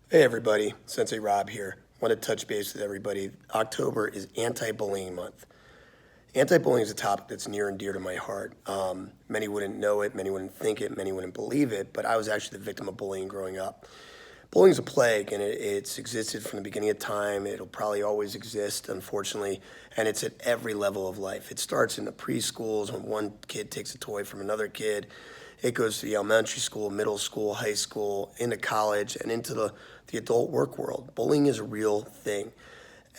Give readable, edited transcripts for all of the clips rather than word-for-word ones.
Hey everybody, Sensei Rob here. Want to touch base with everybody. October is Anti-Bullying Month. Anti-bullying is a topic that's near and dear to my heart. Many wouldn't know it, many wouldn't think it, many wouldn't believe it, but I was actually the victim of bullying growing up. Bullying is a plague, and it's existed from the beginning of time. It'll probably always exist, unfortunately, and it's at every level of life. It starts in the preschools when one kid takes a toy from another kid. It goes to the elementary school, middle school, high school, into college, and into the adult work world. Bullying is a real thing,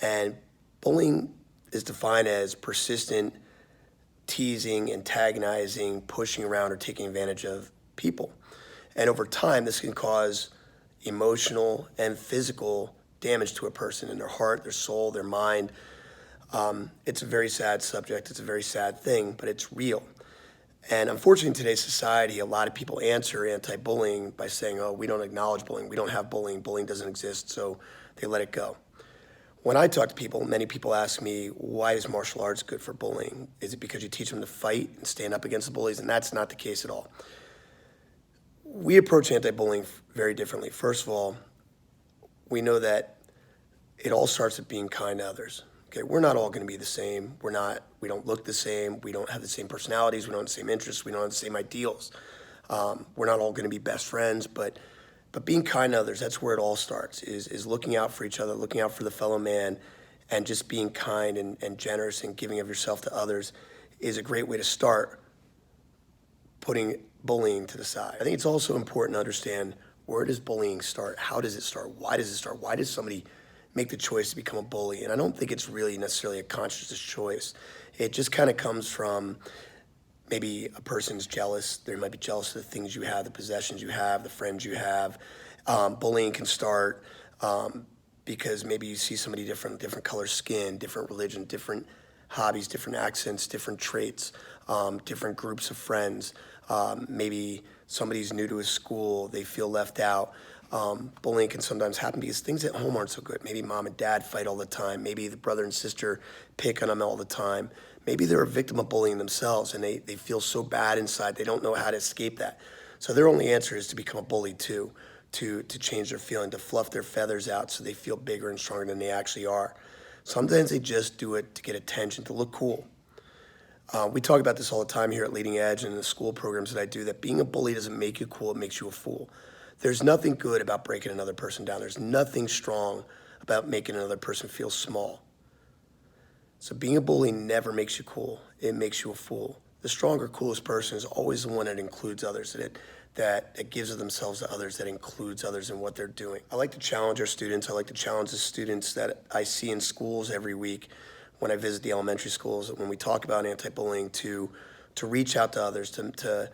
and bullying is defined as persistent teasing, antagonizing, pushing around, or taking advantage of people. And over time, this can cause emotional and physical damage to a person in their heart, their soul, their mind. It's a very sad subject. It's a very sad thing, but it's real. And unfortunately, in today's society, a lot of people answer anti-bullying by saying, oh, we don't acknowledge bullying. We don't have bullying. Bullying doesn't exist, so they let it go. When I talk to people, many people ask me, why is martial arts good for bullying? Is it because you teach them to fight and stand up against the bullies? And that's not the case at all. We approach anti-bullying very differently. First of all, we know that it all starts with being kind to others. Okay, we're not all going to be the same. We don't look the same. We don't have the same personalities. We don't have the same interests. We don't have the same ideals. We're not all going to be best friends, but being kind to others, that's where it all starts, is looking out for each other, looking out for the fellow man, and just being kind and generous and giving of yourself to others is a great way to start putting bullying to the side. I think it's also important to understand, where does bullying start? How does it start? Why does it start? Why does somebody make the choice to become a bully? And I don't think it's really necessarily a conscious choice. It just kind of comes from maybe a person's jealous. They might be jealous of the things you have, the possessions you have, the friends you have. Bullying can start because maybe you see somebody different color skin, different religion, different hobbies, different accents, different traits, different groups of friends. Maybe somebody's new to a school, they feel left out. Bullying can sometimes happen because things at home aren't so good. Maybe mom and dad fight all the time. Maybe the brother and sister pick on them all the time. Maybe they're a victim of bullying themselves and they feel so bad inside they don't know how to escape that. So their only answer is to become a bully too, to change their feeling, to fluff their feathers out so they feel bigger and stronger than they actually are. Sometimes they just do it to get attention, to look cool. We talk about this all the time here at Leading Edge and in the school programs that I do, that being a bully doesn't make you cool, it makes you a fool. There's nothing good about breaking another person down. There's nothing strong about making another person feel small. So being a bully never makes you cool. It makes you a fool. The stronger, coolest person is always the one that includes others, that gives of themselves to others, that includes others in what they're doing. I like to challenge our students. I like to challenge the students that I see in schools every week when I visit the elementary schools, when we talk about anti-bullying, to reach out to others, to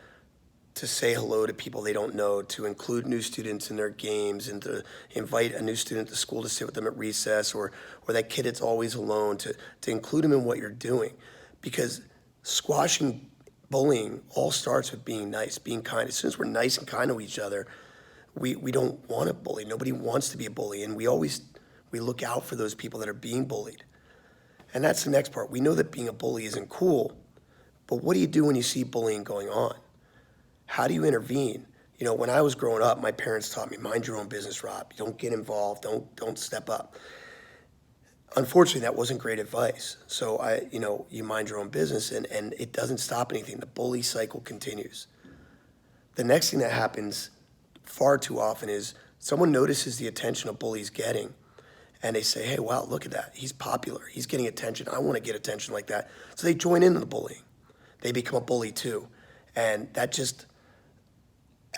say hello to people they don't know, to include new students in their games, and to invite a new student to school to sit with them at recess, or that kid that's always alone, to include them in what you're doing. Because squashing bullying all starts with being nice, being kind. As soon as we're nice and kind to each other, we don't want to bully. Nobody wants to be a bully, and we look out for those people that are being bullied. And that's the next part. We know that being a bully isn't cool, but what do you do when you see bullying going on? How do you intervene? You know, when I was growing up, my parents taught me, mind your own business, Rob. You don't get involved. Don't step up. Unfortunately, that wasn't great advice. So you mind your own business, and it doesn't stop anything. The bully cycle continues. The next thing that happens far too often is someone notices the attention a bully's getting, and they say, hey, wow, look at that. He's popular. He's getting attention. I want to get attention like that. So they join into the bullying. They become a bully too. And that just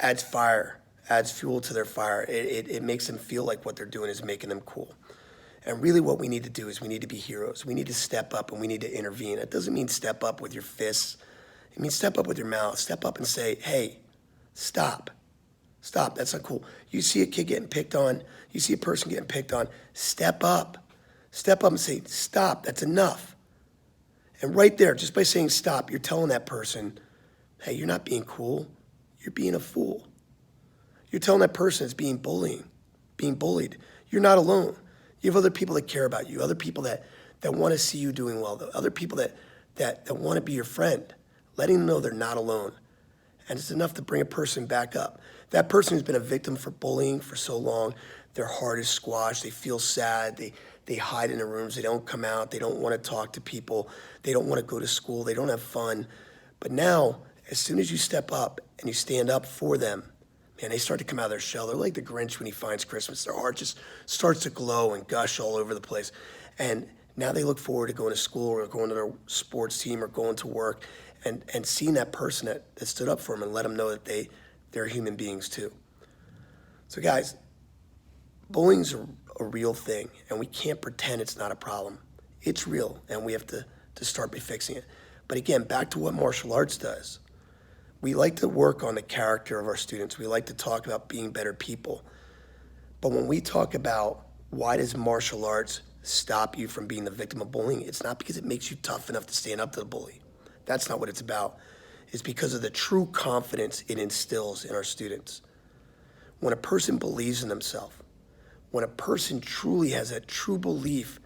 adds fire, adds fuel to their fire. It makes them feel like what they're doing is making them cool. And really what we need to do is we need to be heroes. We need to step up and we need to intervene. It doesn't mean step up with your fists. It means step up with your mouth. Step up and say, hey, stop. Stop, that's not cool. You see a kid getting picked on, you see a person getting picked on, step up. Step up and say, stop, that's enough. And right there, just by saying stop, you're telling that person, hey, you're not being cool, you're being a fool. You're telling that person that's being bullied, you're not alone. You have other people that care about you, other people that want to see you doing well, other people that want to be your friend, letting them know they're not alone. And it's enough to bring a person back up. That person who's been a victim for bullying for so long, their heart is squashed. They feel sad. They hide in their rooms. They don't come out. They don't want to talk to people. They don't want to go to school. They don't have fun. But now, as soon as you step up and you stand up for them, man, they start to come out of their shell. They're like the Grinch when he finds Christmas. Their heart just starts to glow and gush all over the place. And now they look forward to going to school or going to their sports team or going to work and seeing that person that stood up for them and let them know that they're human beings too. So guys, bullying's a real thing, and we can't pretend it's not a problem. It's real, and we have to start by fixing it. But again, back to what martial arts does. We like to work on the character of our students. We like to talk about being better people. But when we talk about why does martial arts stop you from being the victim of bullying, it's not because it makes you tough enough to stand up to the bully. That's not what it's about. It's because of the true confidence it instills in our students. When a person believes in themselves, when a person truly has that true belief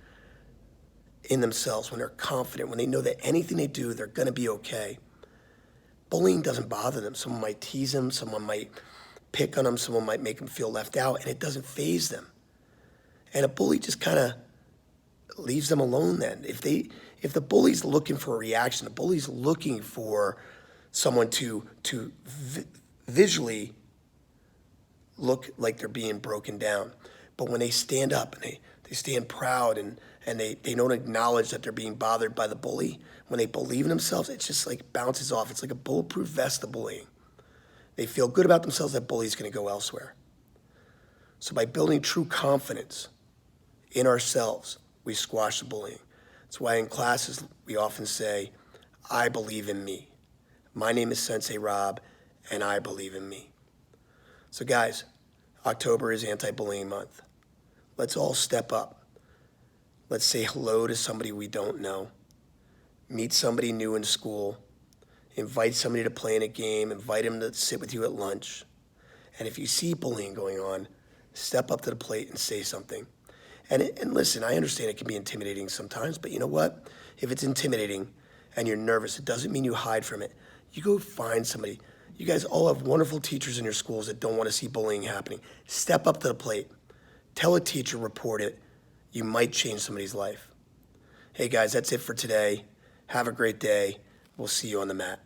in themselves, when they're confident, when they know that anything they do, they're gonna be okay, bullying doesn't bother them. Someone might tease them, someone might pick on them, someone might make them feel left out, and it doesn't faze them. And a bully just kind of leaves them alone then. If the bully's looking for a reaction, the bully's looking for someone to visually look like they're being broken down. But when they stand up and they stand proud and they don't acknowledge that they're being bothered by the bully, when they believe in themselves, it just like bounces off. It's like a bulletproof vest of bullying. They feel good about themselves, that bully's gonna go elsewhere. So by building true confidence in ourselves, we squash the bullying. That's why in classes we often say, I believe in me. My name is Sensei Rob, and I believe in me. So guys, October is Anti-Bullying Month. Let's all step up. Let's say hello to somebody we don't know. Meet somebody new in school. Invite somebody to play in a game. Invite them to sit with you at lunch. And if you see bullying going on, step up to the plate and say something. And listen, I understand it can be intimidating sometimes, but you know what? If it's intimidating and you're nervous, it doesn't mean you hide from it. You go find somebody. You guys all have wonderful teachers in your schools that don't want to see bullying happening. Step up to the plate. Tell a teacher, report it. You might change somebody's life. Hey guys, that's it for today. Have a great day. We'll see you on the mat.